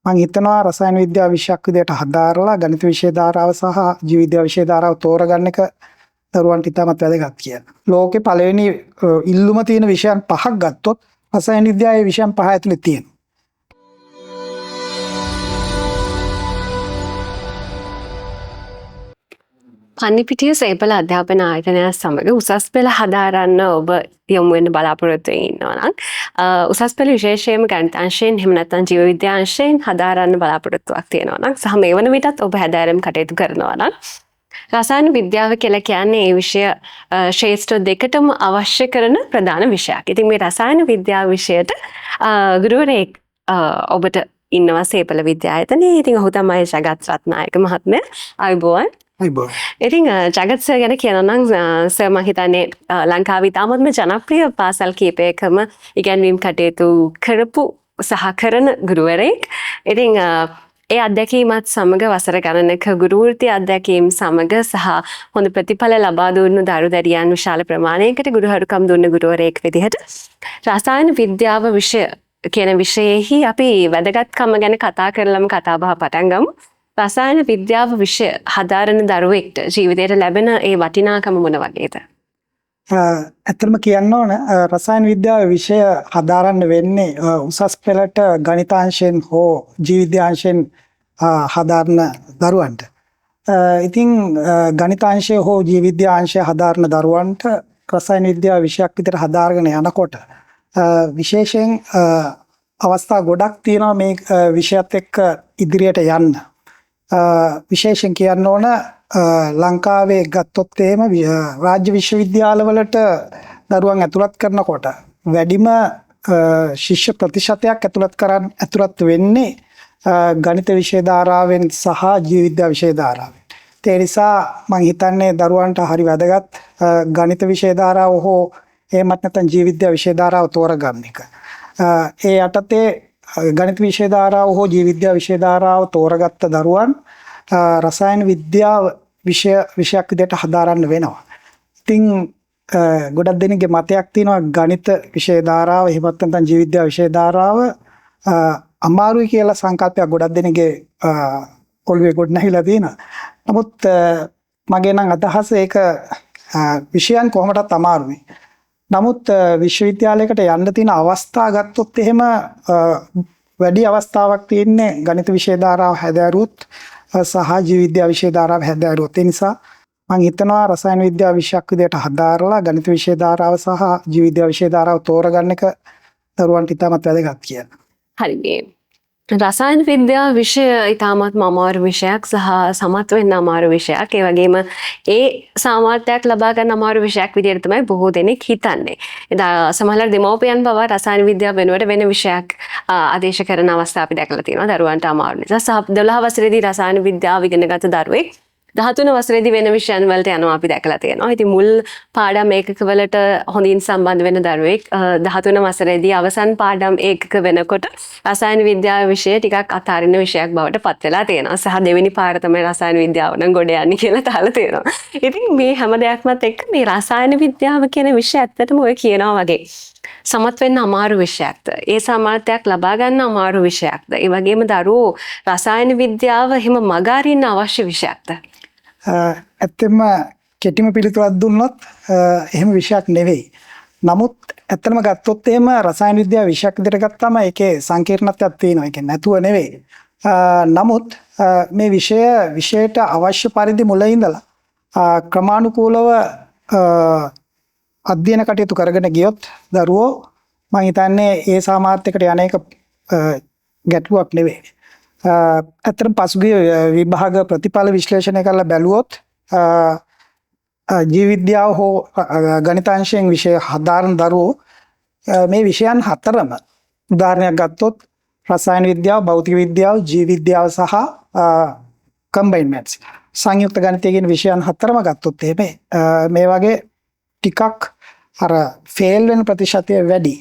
මම හිතනවා රසායන විද්‍යාව විෂයක් විදිහට හදාරලා ගණිත විෂය ධාරාව සහ ජීව විද්‍යාව විෂය ධාරාව තෝරගන්න එක දරුවන්ට ඉතාමත් වැදගත් කියලා. ලෝකේ පළවෙනි ඉල්ලුම තියෙන විෂයන් 5ක් ගත්තොත් රසායන විද්‍යාවේ විෂයන් 5 ඇතුලේ තියෙනවා. පන්නිපිටිය සේපල අධ්‍යාපන ආයතනය සමග උසස් පෙළ හදාරන්න ඔබ යොමු වෙන්න බලාපොරොත්තු ඉන්නවා නම් උසස් පෙළ විශේෂයෙන්ම ගණිතාංශයෙන් එහෙම නැත්නම් ජීව විද්‍යාංශයෙන් හදාරන්න බලාපොරොත්තුවක් තියෙනවා නම් සහ මේ වන විටත් ඔබ හැදෑරීම් කටයුතු කරනවා නම් රසායන විද්‍යාව කියලා කියන්නේ ඒ විෂය ශ්‍රේෂ්ඨ දෙකටම අවශ්‍ය කරන ප්‍රධාන විෂයක්. ඉතින් මේ රසායන විද්‍යාව විෂයට ගුරුවරයෙක් ඔබට ඉන්නවා සේපල විද්‍යායතනයේ. ඉතින් ඔහු තමයි ජගත් රත්නායක මහත්මයා. ආයුබෝවන්. ඉතින් ජගත් සර් ගැන කියනවා නම් සර් මම හිතන්නේ ලංකාවේ ඉතාමත්ම ජනප්‍රිය පාසල් කීපයකම ඉගැන්වීම් කටයුතු කරපු සහ කරන ගුරුවරයෙක්. ඉතින් ඒ අත්දැකීමත් සමග වසර ගණනක ගුරු වෘත්ති අත්දැකීම් සමග සහ හොඳ ප්‍රතිඵල ලබා දුන්නු දරුදරියන් විශාල ප්‍රමාණයකට ගුරුහරුකම් දුන්න ගුරුවරයෙක් විදිහට රසායන විද්‍යාව විෂය කියන විෂයෙහි අපි වැදගත්කම ගැන කතා කරලම කතා බහ පටන් ගමු. රසායන විද්‍යාව විෂය හදාරන දරුවෙක්ට ජීවිතයට ලැබෙන ඒ වටිනාකම මොන වගේද? ඇත්තටම කියන්න ඕන රසායන විද්‍යාව විෂය හදාරන්න වෙන්නේ උසස් පෙළට ගණිතාංශයෙන් හෝ ජීව විද්‍යාංශයෙන් හදාරන දරුවන්ට. ඉතින් ගණිතාංශය හෝ ජීව විද්‍යාංශය හදාරන දරුවන්ට රසායන විද්‍යාව විෂයක් විතර හදාරගෙන යනකොට විශේෂයෙන් අවස්ථා ගොඩක් තියෙනවා මේ විෂයත් එක්ක ඉදිරියට යන්න. විශේෂයෙන් කියන්න ඕන ලංකාවේ ගත්තොත් එහෙම රාජ්‍ය විශ්වවිද්‍යාලවලට දරුවන් ඇතුළත් කරනකොට වැඩිම ශිෂ්‍ය ප්‍රතිශතයක් ඇතුළත් වෙන්නේ ගණිත විෂය ධාරාවෙන් සහ ජීව විද්‍යා විෂය ධාරාවෙන්. ඒ නිසා මම හිතන්නේ දරුවන්ට හරි වැදගත් ගණිත විෂය ධාරාව හෝ එහෙමත් නැත්නම් ජීව විද්‍යා විෂය ධාරාව තෝරගන්න එක. ඒ යටතේ ගණිත විෂය ධාරාව හෝ ජීව විද්‍යා විෂය ධාරාව තෝරගත්ත දරුවන් රසායන විද්‍යාව විෂයක් විදිහට හදාරන්න වෙනවා. ඉතින් ගොඩක් දෙනෙක්ගේ මතයක් තියෙනවා ගණිත විෂය ධාරාව එහෙමත් නැත්නම් ජීව විද්‍යා විෂය ධාරාව අමාරුයි කියලා සංකල්පයක් ගොඩක් දෙනෙක්ගේ ඔළුවේ ගොඩ නැහිලා තියෙනවා. නමුත් මගේ නම් අදහස ඒක විෂයන් කොහොමදත් අමාරුයි. නමුත් විශ්වවිද්‍යාලයකට යන්න තියෙන අවස්ථා ගත්තොත් එහෙම වැඩි අවස්ථාවක් තියෙන්නේ ගණිත විෂය ධාරාව හැදෑරුවොත් සහ ජීව විද්‍යා විෂය ධාරාව හැදෑරුවොත්. ඒ නිසා මම හිතනවා රසායන විද්‍යාව විෂයක් විදිහට හදාරලා ගණිත විෂය ධාරාව සහ ජීව විද්‍යා විෂය ධාරාව තෝරගන්න එක දරුවන්ට ඉතාමත් වැදගත් කියලා. හරි. රසායන විද්‍යාව විෂය ඉතාමත්ම අමාරු විෂයක් සහ සමත් වෙන්න අමාරු විෂයක්. ඒ වගේම ඒ සාමර්ථ්‍යයක් ලබා ගන්න අමාරු විෂයක් විදිහට තමයි බොහෝ දෙනෙක් හිතන්නේ. සමහරවල් දෙමව්පියන් පවා රසායන විද්‍යාව වෙනුවට වෙන විෂයක් ආදේශ කරන අවස්ථා අපි දැකලා තියෙනවා දරුවන්ට අමාරු නිසා. 12 වසරේදී රසායන විද්‍යාව ඉගෙනගත් දරුවෙක් 13 වසරේදී වෙන විෂයන් වලට යනවා අපි දැකලා තියෙනවා. ඉතින් මුල් පාඩම් ඒකකවලට හොඳින් සම්බන්ධ වෙන දරුවෙක් 13 වසරේදී අවසන් පාඩම් ඒකක වෙනකොට රසායන විද්‍යාව විෂය ටිකක් අතාරින විෂයක් බවට පත් වෙලා තියෙනවා. සහ දෙවෙනි පාර තමයි රසායන විද්‍යාව නම් ගොඩ යන්නේ කියලා තාලා තියෙනවා. ඉතින් මේ හැම දෙයක්මත් එක්ක මේ රසායන විද්‍යාව කියන විෂය ඇත්තටම ඔය කියනවා වගේ සමත් වෙන්න අමාරු විෂයක්ද? ඒ සාමර්ථ්‍යයක් ලබා ගන්න අමාරු විෂයක්ද? ඒ වගේම දරුවෝ රසායන විද්‍යාව එහෙම මග අරින්න අවශ්‍ය විෂයක්ද? ඇත්තම කෙටිම පිළිතුරක් දුන්නොත් එහෙම විෂයක් නෙවෙයි. නමුත් ඇත්තම ගත්තොත් එහෙම රසායන විද්‍යාව විෂයක් විදිහට ගත්තාම ඒකේ සංකීර්ණත්වයක් තියෙනවා. ඒක නැතුව නෙවෙයි. නමුත් මේ විෂයට අවශ්‍ය පරිදි මුල ඉඳලා ක්‍රමානුකූලව අධ්‍යයන කටයුතු කරගෙන ගියොත් දරුවෝ මම හිතන්නේ ඒ සාමාර්ථයකට යන එක ගැටලුවක් නෙවෙයි. ඇත්තටම පසුගිය විභාග ප්‍රතිඵල විශ්ලේෂණය කරලා බැලුවොත් ජීව විද්‍යාව හෝ ගණිතාංශයෙන් විෂය හදාරන දරුවෝ මේ විෂයන් හතරම උදාහරණයක් ගත්තොත් රසායන විද්‍යාව, භෞතික විද්‍යාව, ජීව විද්‍යාව සහ කම්බයින්ඩ් මැත්ස් සංයුක්ත ගණිතය කියන විෂයන් හතරම ගත්තොත් මේ වගේ ටිකක් අර ෆේල් වෙන ප්‍රතිශතය වැඩි.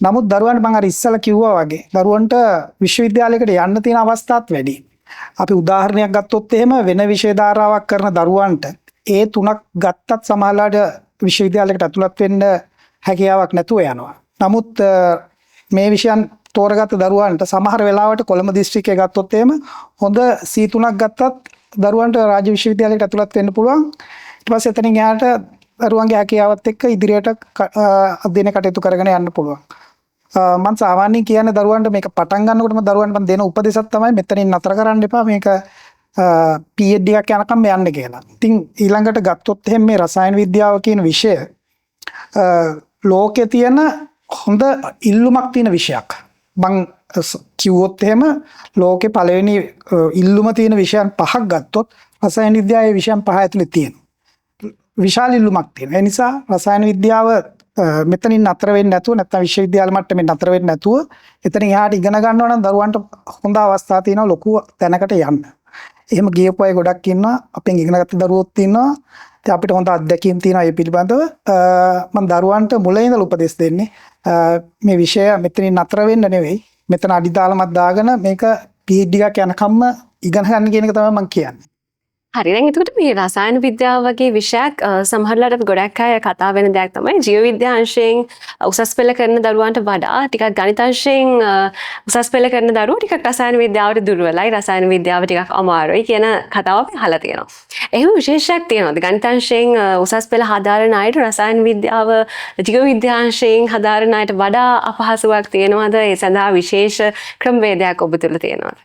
නමුත් දරුවන්ට මම අර ඉස්සලා කිව්වා වගේ දරුවන්ට විශ්වවිද්‍යාලයකට යන්න තියෙන අවස්ථාත් වැඩි. අපි උදාහරණයක් ගත්තොත් එහෙම වෙන විෂය ධාරාවක් කරන දරුවන්ට ඒ තුනක් ගත්තත් සමහරවිට විශ්වවිද්‍යාලයකට ඇතුළත් වෙන්න හැකියාවක් නැතුව යනවා. නමුත් මේ විෂයන් තෝරගත්ත දරුවන්ට සමහර වෙලාවට කොළඹ දිස්ත්‍රික්කයේ ගත්තොත් එහෙම හොඳ C3ක් ගත්තත් දරුවන්ට රාජ්‍ය විශ්වවිද්‍යාලයට ඇතුළත් වෙන්න පුළුවන්. ඊට පස්සේ එතනින් එහාට දරුවන්ගේ හැකියාවත් එක්ක ඉදිරියට අධ්‍යයන කටයුතු කරගෙන යන්න පුළුවන්. මම සාමාන්‍යයෙන් කියන්නේ දරුවන්ට මේක පටන් ගන්නකොටම දරුවන්ට මම දෙන උපදේශක් තමයි මෙතනින් නතර කරන්න එපා මේක PhD එකක් යනකම් යන්න කියලා. ඉතින් ඊළඟට ගත්තොත් එහෙම මේ රසායන විද්‍යාව කියන විෂය ලෝකේ තියෙන හොඳ ඉල්ලුමක් තියෙන විෂයක්. මං කිව්වොත් එහෙම ලෝකේ පළවෙනි ඉල්ලුම තියෙන විෂයන් 5ක් ගත්තොත් රසායන විද්‍යාවේ විෂයන් 5 ඇතුලේ තියෙනවා. විශාල ඉල්ලුමක් තියෙනවා. ඒ නිසා රසායන විද්‍යාව මෙතනින් නතර වෙන්නේ නැතුව නැත්නම් විශ්වවිද්‍යාල මට්ටමින් නතර වෙන්නේ නැතුව එතනින් එහාට ඉගෙන ගන්නවා නම් දරුවන්ට හොඳ අවස්ථා තියෙනවා ලොකු තැනකට යන්න. එහෙම ගියපු අය ගොඩක් ඉන්නවා. අපෙන් ඉගෙනගත්ත දරුවෝත් ඉන්නවා. ඉතින් අපිට හොඳ අත්දැකීම් තියෙනවා මේ පිළිබඳව. මම දරුවන්ට මුලින් ඉඳලා උපදෙස් දෙන්නේ මේ විෂය මෙතනින් නතර වෙන්න නෙවෙයි. මෙතන අඩිතාලමක් දාගෙන මේක PhD එකක් යනකම්ම ඉගෙන ගන්න කියන එක තමයි මම කියන්නේ. හරි දැන් එතකොට මේ රසායන විද්‍යාව වගේ විෂයක් සමහරවිට ගොඩක් අය කතා වෙන දෙයක් තමයි ජීව විද්‍යාංශයෙන් උසස් පෙළ කරන දරුවන්ට වඩා ටිකක් ගණිතාංශයෙන් උසස් පෙළ කරන දරුවෝ ටිකක් රසායන විද්‍යාවට දුර්වලයි රසායන විද්‍යාව ටිකක් අමාරුයි කියන කතාව අපි අහලා තියෙනවා. එහෙම විශේෂයක් තියෙනවද ගණිතාංශයෙන් උසස් පෙළ හදාරන අයට රසායන විද්‍යාව ජීව විද්‍යාංශයෙන් හදාරන අයට වඩා අපහසුයක් තියෙනවද? ඒ සඳහා විශේෂ ක්‍රමවේදයක් ඔබ තුළ තියෙනවද?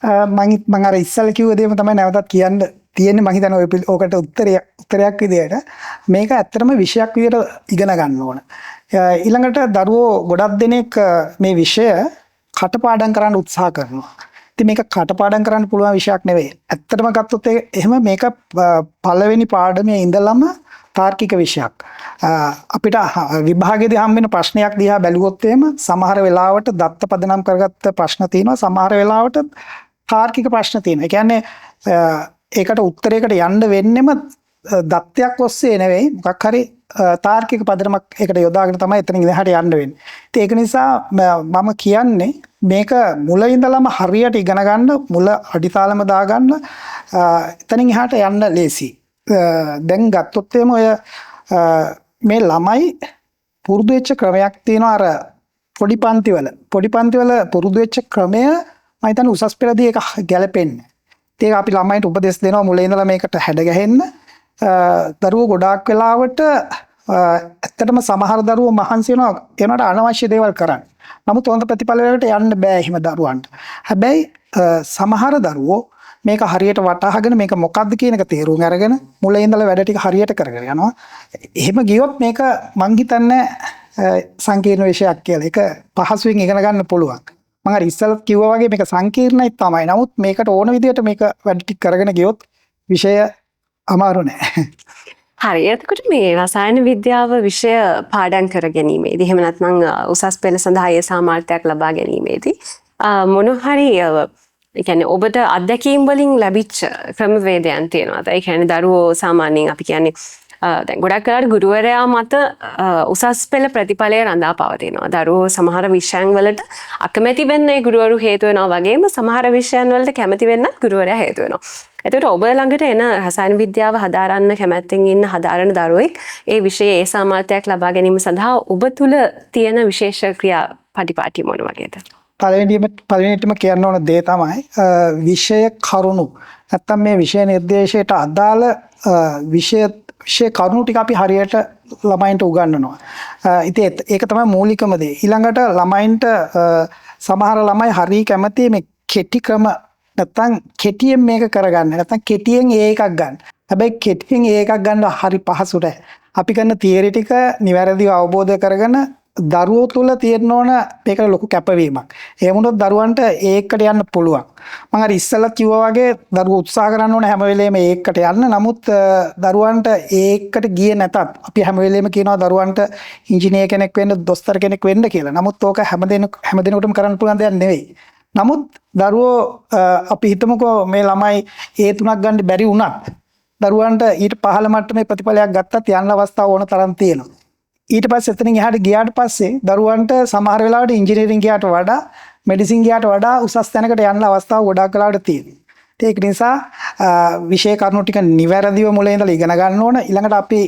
මම අර ඉස්සෙල්ලා කිව්ව දේම තමයි නැවතත් කියන්න තියෙන්නේ. මම හිතන්නේ ඔකට උත්තරයක් විදියට මේක ඇත්තටම විෂයක් විදියට ඉගෙන ගන්න ඕන. ඊළඟට දරුවෝ ගොඩක් දෙනෙක් මේ විෂය කටපාඩම් කරන්න උත්සාහ කරනවා. ඉතින් මේක කටපාඩම් කරන්න පුළුවන් විෂයක් නෙවෙයි. ඇත්තටම ගත්තොත් එහෙම මේක පළවෙනි පාඩමේ ඉඳලම තාර්කික විෂයක්. අපිට විභාගයේදී හම් වෙන ප්‍රශ්නයක් දිහා බැලුවොත් එහෙම සමහර වෙලාවට දත්ත පදනම් කරගත්ත ප්‍රශ්න තියෙනවා. සමහර වෙලාවට තාර්කික ප්‍රශ්න තියෙනවා. ඒ කියන්නේ ඒකට උත්තරයකට යන්න වෙන්නෙම දත්තයක් ඔස්සේ නෙවෙයි මොකක් හරි තාර්කික පදනමක් ඒකට යොදාගෙන තමයි එතනින් එහාට යන්න වෙන්නේ. ඉතින් ඒක නිසා මම කියන්නේ මේක මුල ඉඳලම හරියට ඉගෙන ගන්න මුල අඩිතාලම දාගන්න එතනින් එහාට යන්න ලේසි. දැන් ගත්තොත් එහෙම ඔය මේ ළමයි පුරුදු වෙච්ච ක්‍රමයක් තියෙනවා අර පොඩි පන්තිවල පුරුදු වෙච්ච ක්‍රමය මම හිතන්නේ උසස් පෙළදී ඒක ගැලපෙන්නේ. ඒක අපි ළමයින්ට උපදෙස් දෙනවා මුලින් ඉඳලා මේකට හැඩ ගැහෙන්න. දරුවෝ ගොඩාක් වෙලාවට ඇත්තටම සමහර දරුවෝ මහන්සි වෙනවා ඒනට අනවශ්‍ය දේවල් කරන්න. නමුත් හොඳ ප්‍රතිඵල වලට යන්න බෑ එහෙම දරුවන්ට. හැබැයි සමහර දරුවෝ මේක හරියට වටහාගෙන මේක මොකක්ද කියන එක තේරුම් අරගෙන මුලින් ඉඳලා වැඩ ටික හරියට කරගෙන යනවා. එහෙම ගියොත් මේක මං හිතන්නේ සංකීර්ණ විෂයක් කියලා. ඒක පහසුවෙන් ඉගෙන ගන්න පුළුවන්. මම අර ඉස්සෙල්ලා කිව්වා වගේ මේක සංකීර්ණයි තමයි. නමුත් මේකට ඕන විදිහට මේක වැඩ ටික කරගෙන ගියොත් විෂය අමාරු නෑ. හරි එතකොට මේ රසායන විද්‍යාව විෂය පාඩම් කර ගැනීමේදී එහෙම නැත්නම් උසස් පෙළ සඳහා ඒ සාමර්ථ්‍යයක් ලබා ගැනීමේදී මොන හරි ඒ කියන්නේ ඔබට අත්දැකීම් වලින් ලැබිච්ච ක්‍රමවේදයන් තියෙනවාද? ඒ කියන්නේ දරුවෝ සාමාන්‍යයෙන් අපි කියන්නේ දැන් ගොඩක් වෙලාවට ගුරුවරයා මත උසස් පෙළ ප්‍රතිඵලය රඳා පවතිනවා. දරුවෝ සමහර විෂයන් වලට අකමැති වෙන්න ඒ ගුරුවරු හේතු වෙනවා වගේම සමහර විෂයන් වලට කැමති වෙන්නත් ගුරුවරයා හේතු වෙනවා. එතකොට ඔබ ළඟට එන රසායන විද්‍යාව හදාරන්න කැමැත්තෙන් ඉන්න හදාරන දරුවෙක් ඒ විෂයේ ඒ සාමර්ථ්‍යයක් ලබා ගැනීම සඳහා ඔබ තුල තියෙන විශේෂ ක්‍රියා පටිපාටි මොන වගේද? පළවෙනිටම කියන්න ඕන දේ තමයි විෂය කරුණු. නැත්තම් මේ විෂය නිර්දේශයට අදාළ විෂය කරුණු ටික අපි හරියට ළමයින්ට උගන්වනවා. ඉතින් ඒක තමයි මූලිකම දේ. ඊළඟට ළමයින්ට සමහර ළමයි හරිය කැමති මේ කෙටි ක්‍රම නැත්තම් කෙටියෙන් මේක කරගන්න. නැත්තම් කෙටියෙන් ඒ එකක් ගන්න. හැබැයි කෙටියෙන් ඒ එකක් ගන්න හරි පහසු නෑ. අපි කරන තියරි ටික නිවැරදිව අවබෝධ කරගෙන දරුවෝ තුල තියෙන්න ඕන මේක ලොකු කැපවීමක්. ඒ වුණොත් දරුවන්ට ඒකට යන්න පුළුවන්. මම අර ඉස්සෙල්ලා කිව්වා වගේ දරුවෝ උත්සාහ කරන්න ඕන හැම වෙලේම ඒකට යන්න. නමුත් දරුවන්ට ඒකට ගියේ නැතත් අපි හැම වෙලේම කියනවා දරුවන්ට ඉංජිනේර කෙනෙක් වෙන්න, දොස්තර කෙනෙක් වෙන්න කියලා. නමුත් ඕක හැම දිනෙකටම කරන්න පුළුවන් දෙයක් නෙවෙයි. නමුත් දරුවෝ අපි හිතමුකෝ මේ ළමයි ඒ තුනක් ගන්න බැරි වුණත් දරුවන්ට ඊට පහළ මට්ටමේ ප්‍රතිඵලයක් ගත්තත් යන්න අවස්ථාව ඕන තරම් තියෙනවා. ඊට පස්සේ එතනින් එහාට ගියාට පස්සේ දරුවන්ට සමහර වෙලාවට ඉංජිනේරින් ගියාට වඩා මෙඩිසින් ගියාට වඩා උසස් තැනකට යන්න අවස්ථාව ගොඩාක් වෙලාවට තියෙනවා. ඒක නිසා විෂය කරුණු ටික නිවැරදිව මුලින් ඉඳලා ඉගෙන ගන්න ඕන. ඊළඟට අපි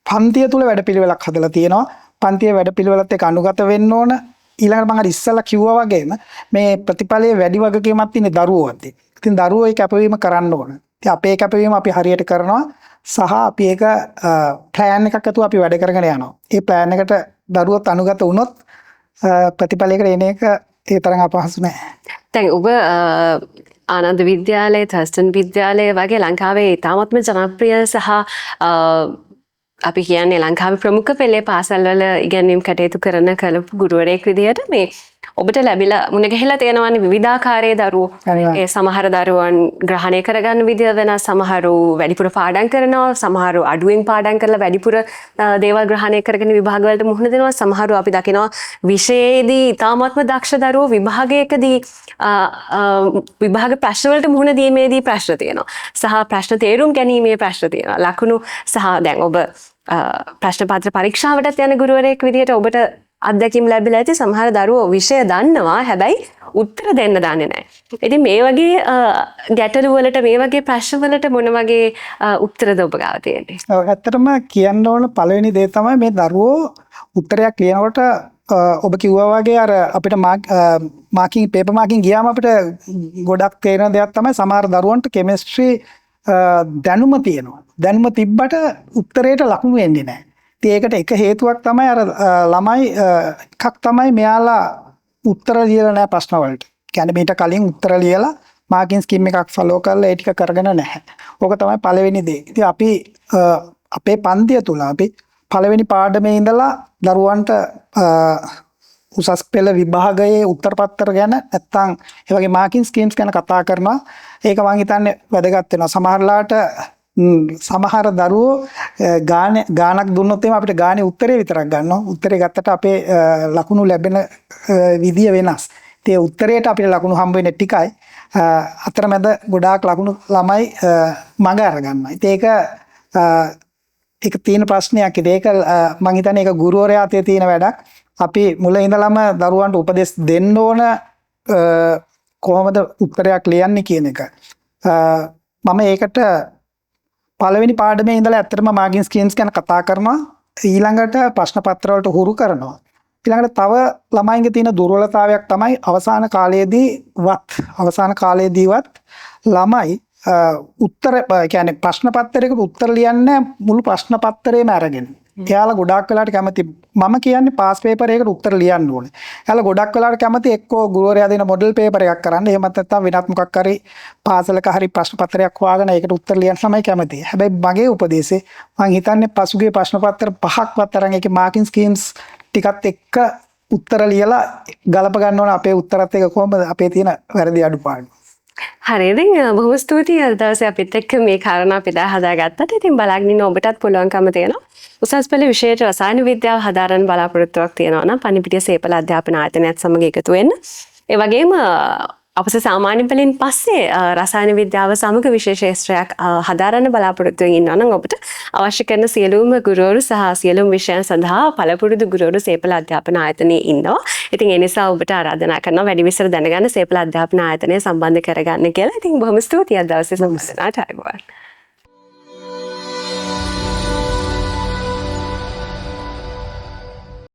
පන්තිය තුල වැඩපිළිවෙලක් හදලා තියෙනවා. පන්තියේ වැඩපිළිවෙලත් එක්ක අනුගත වෙන්න ඕන. ඊළඟට මම අර ඉස්සෙල්ලා කිව්වා වගේම මේ ප්‍රතිඵලයේ වැඩි වගකීමක් තියෙන දරුවෝ අතේ. ඉතින් දරුවෝ ඒ කැපවීම කරන්න ඕන. ඉතින් අපේ කැපවීම අපි හරියට කරනවා සහ අපි ඒක ප්ලෑන් එකක් ඇතුව අපි වැඩ කරගෙන යනවා. ඒ ප්ලෑන් එකට දරුවොත් අනුගත වුණොත් ප්‍රතිඵලයකට එන එක ඒ තරම් අපහසු නෑ. දැන් ඔබ ආනන්ද විද්‍යාලයේ තර්ස්ටන් විද්‍යාලයේ වගේ ලංකාවේ ඉතාමත්ම ජනප්‍රිය සහ අපි කියන්නේ ලංකාවේ ප්‍රමුඛ පෙළේ පාසල්වල ඉගැන්වීම් කටයුතු කරන කලපු ගුරුවරයෙක් විදිහට මේ ඔබට ලැබිලා මුණ ගැහිලා තියෙනවානේ විවිධාකාරයේ දරුවෝ. ඒ සමහර දරුවන් ග්‍රහණය කරගන්න විදිය වෙනස්, සමහරු වැඩිපුර පාඩම් කරනවා, සමහරු අඩුවෙන් පාඩම් කරලා වැඩිපුර දේවල් ග්‍රහණය කරගෙන විභාග වලට මුහුණ දෙනවා. සමහරු අපි දකිනවා විෂයේදී ඉතාමත්ම දක්ෂ දරුවෝ විභාගයකදී විභාග ප්‍රශ්න වලට මුහුණ දීමේදී ප්‍රශ්න තියෙනවා. සහ ප්‍රශ්න තේරුම් ගැනීමේ ප්‍රශ්න තියෙනවා. ලකුණු සහ දැන් ඔබ ප්‍රශ්න පත්‍ර පරීක්ෂාවටත් යන ගුරුවරයෙක් විදිහට ඔබට අත්දැකීම් ලැබිලා ඇති. සමහර දරුවෝ විෂය දන්නවා හැබැයි උත්තර දෙන්න දන්නේ නැහැ. ඉතින් මේ වගේ ගැටලු වලට මේ වගේ ප්‍රශ්න වලට මොන වගේ උත්තරද ඔබ ගාව තියෙන්නේ? ඔව් ඇත්තටම කියන්න ඕන පළවෙනි දේ තමයි මේ දරුවෝ උත්තරයක් ලියනකොට ඔබ කිව්වා වගේ අර අපිට මාකින් පේපර් මාකින් ගියාම අපිට ගොඩක් තේරෙන දෙයක් තමයි සමහර දරුවන්ට කෙමිස්ට්‍රි දැනුම තියෙනවා. දැනුම තිබ්බට උත්තරේට ලකුණු එන්නේ නැහැ. ඉතින් ඒකට එක හේතුවක් තමයි අර ළමයි එකක් තමයි මෙයාලා උත්තර ලියලා නැහැ ප්‍රශ්න වලට. කියන්නේ මීට කලින් උත්තර ලියලා මාකින් ස්කීම් එකක් ෆලෝ කරලා ඒ ටික කරගෙන නැහැ. ඕක තමයි පළවෙනි දේ. ඉතින් අපි අපේ පන්තිය තුල අපි පළවෙනි පාඩමේ ඉඳලා දරුවන්ට උසස් පෙළ විභාගයේ උත්තර පත්‍ර ගැන නැත්නම් ඒ වගේ මාකින් ස්කීම්ස් ගැන කතා කරනවා. ඒක මම හිතන්නේ වැදගත් වෙනවා. සමහර දරුවෝ ගානක් දුන්නොත් එimhe අපිට ගානේ උත්තරේ විතරක් ගන්නවා. උත්තරේ ගත්තට අපේ ලකුණු ලැබෙන විදිය වෙනස්. ඒ උත්තරේට අපිට ලකුණු හම්බ වෙන්නේ ටිකයි. අතරමැද ගොඩාක් ලකුණු ළමයි මග අරගන්නවා. ඉතින් ඒක තියෙන ප්‍රශ්නයක්. ඒක මම හිතන්නේ ඒක ගුරුවරයා අතේ තියෙන වැඩක්. අපි මුල ඉඳලම දරුවන්ට උපදෙස් දෙන්න ඕන කොහොමද උත්තරයක් ලියන්නේ කියන එක. මම ඒකට පළවෙනි පාඩමේ ඉඳලා ඇත්තටම මාකින් ස්කීම්ස් ගැන කතා කරනවා. ඊළඟට ප්‍රශ්න පත්‍ර වලට හුරු කරනවා. ඊළඟට තව ළමයින්ගේ තියෙන දුර්වලතාවයක් තමයි අවසාන කාලයේදීවත් ළමයි උත්තර කියන්නේ ප්‍රශ්න පත්‍රයකට උත්තර ලියන්නේ මුළු ප්‍රශ්න පත්‍රයේම අරගෙන. එයාලා ගොඩාක් වෙලාට කැමති මම කියන්නේ පාස් පේපර් එකකට උත්තර ලියන්න ඕනේ. එයාලා ගොඩක් වෙලාට කැමති එක්කෝ ගුරුවරයා දෙන මොඩල් පේපර් එකක් කරන්න. එහෙම නැත්නම් වෙනත් මොකක් හරි පාසලක හරි ප්‍රශ්න පත්‍රයක් හොයාගෙන ඒකට උත්තර ලියන්න තමයි කැමති. හැබැයි මගේ උපදේශය මම හිතන්නේ පසුගිය ප්‍රශ්න පත්‍ර 5ක්වත් අරන් ඒකේ මාකින් ස්කීම්ස් ටිකත් එක්ක උත්තර ලියලා ගලප ගන්න ඕන අපේ උත්තරත් එක කොහොමද අපේ තියෙන වැරදි අඩුපාඩු. හරි ඉතින් බොහොම ස්තුතියි අද දවසේ අපිත් එක්ක මේ කාරණා අපි හදාගත්තට. ඉතින් බලාගෙන ඉන්න ඔබටත් පුළුවන්කම තියෙනවා. උසස් පෙළ විෂයට රසායන විද්‍යාව හදාරන්න බලාපොරොත්තුවක් තියෙනවා නම් පණිපිටිය සේපල අධ්‍යාපන ආයතනයත් සමග එකතු වෙන්න. ඒ වගේම අපස සාමාන්‍ය පෙළින් පස්සේ රසායන විද්‍යාව සමග විශේෂ ශාස්ත්‍රයක් හදාරන්න බලාපොරොත්තු වෙමින් ඉන්නවා නම් ඔබට අවශ්‍ය කරන සියලුම ගුරුවරු සහ සියලුම විෂයන් සඳහා පළපුරුදු ගුරුවරු සේපල අධ්‍යාපන ආයතනයේ ඉන්නවා. ඉතින් ඒ නිසා ඔබට ආරාධනා කරනවා වැඩි විස්තර දැනගන්න සේපල අධ්‍යාපන ආයතනය සම්බන්ධ කරගන්න කියලා. ඉතින් බොහොම ස්තුතියි අද දවසේ සම්බන්ධ වුණාට.